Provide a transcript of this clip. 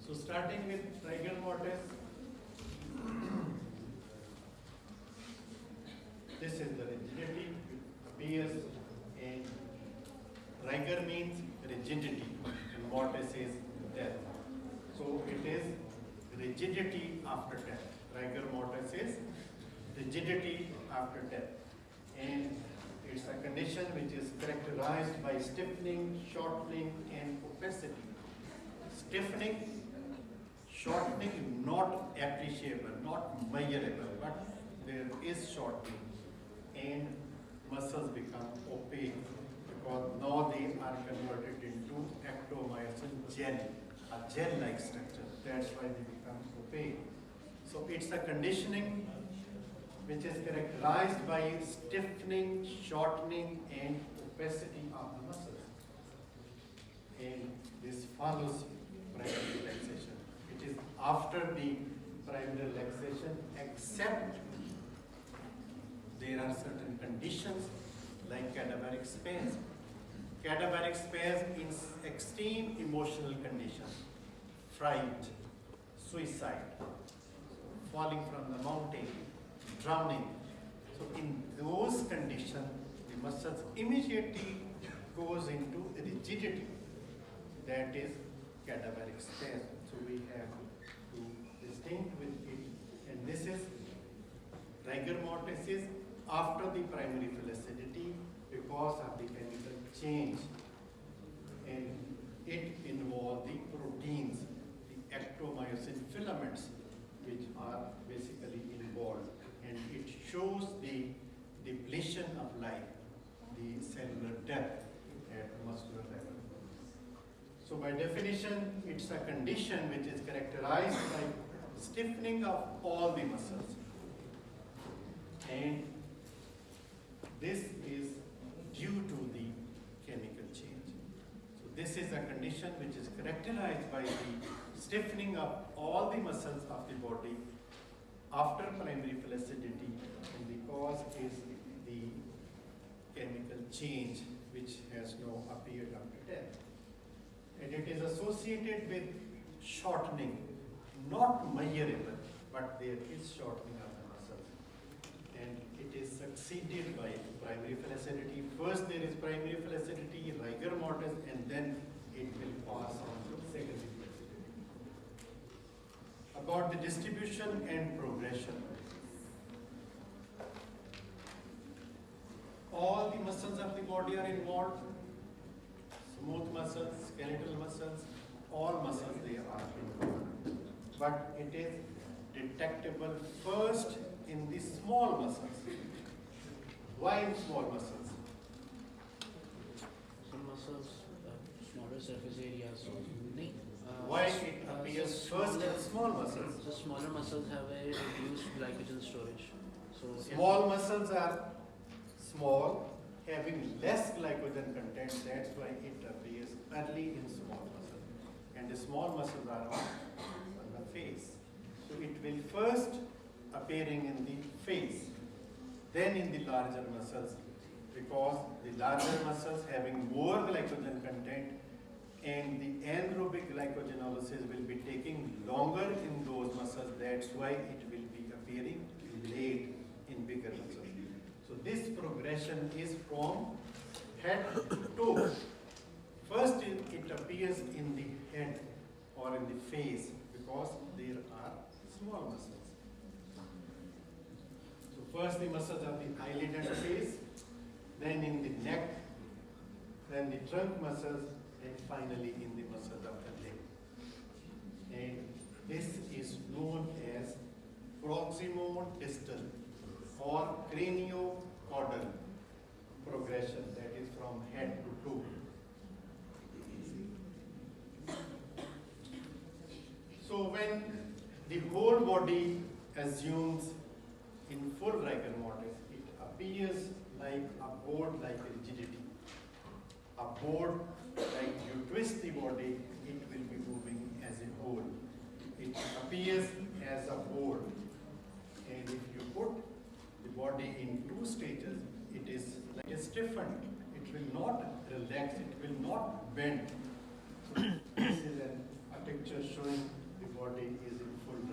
So starting with rigor mortis, this is the rigidity appears in rigor means rigidity and mortis is death. So it is rigidity after death. Rigor mortis is rigidity after death. And it's a condition which is characterized by stiffening, shortening, and opacity. Stiffening, shortening, not appreciable, not measurable, but there is shortening, and muscles become opaque because now they are converted into ectomyosin gel, a gel-like structure. That's why they become opaque. So it's a conditioning which is characterized by stiffening, shortening, and opacity of the muscles. And this follows primary relaxation. It is after the primary relaxation, except there are certain conditions like cadaveric spasm. Cadaveric spasm is extreme emotional condition, fright, suicide, falling from the mountain, drowning. So in those conditions, the muscles immediately goes into rigidity. That is cadaveric spasm. So we have to distinct with it. And this is rigor mortis is after the primary flaccidity because of the chemical change. And it involves the proteins, the ectomyosin filaments, which are basically involved. And it shows the depletion of life, the cellular death at muscular level. So by definition, it's a condition which is characterized by stiffening of all the muscles. And this is due to the chemical change. So this is a condition which is characterized by the stiffening of all the muscles of the body after primary flaccidity, and the cause is the chemical change which has now appeared after death. And it is associated with shortening, not measurable, but there is shortening of the muscles. And it is succeeded by primary flaccidity. First there is primary flaccidity, rigor mortis, and then it will pass on to secondary flaccidity. About the distribution and progression. All the muscles of the body are involved. Smooth muscles, skeletal muscles, all muscles they are involved. But it is detectable first in the small muscles. Why in small muscles? Some muscles, smaller surface areas. Why it appears first in small muscles? So smaller muscles have a reduced glycogen storage. So Small muscles are small, having less glycogen content. That's why it appears early in small muscles. And the small muscles are on the face. So it will first appearing in the face, then in the larger muscles, because the larger muscles having more glycogen content, and the anaerobic glycogenolysis will be taking longer in those muscles. That's why it will be appearing late in bigger muscles. So this progression is from head to toe. First it appears in the head or in the face because there are small muscles. So first the muscles of the eyelid and face, then in the neck, then the trunk muscles, and finally in the muscles of the leg. And this is known as proximo-distal or craniocaudal progression, that is from head to toe. So when the whole body assumes in full rigor mortis, it appears like a board-like rigidity. A board, like you twist the body, it will be moving as a whole. It appears as a board. And if you put the body in two stages, it is like a stiffened. It will not relax, it will not bend. So this is a picture showing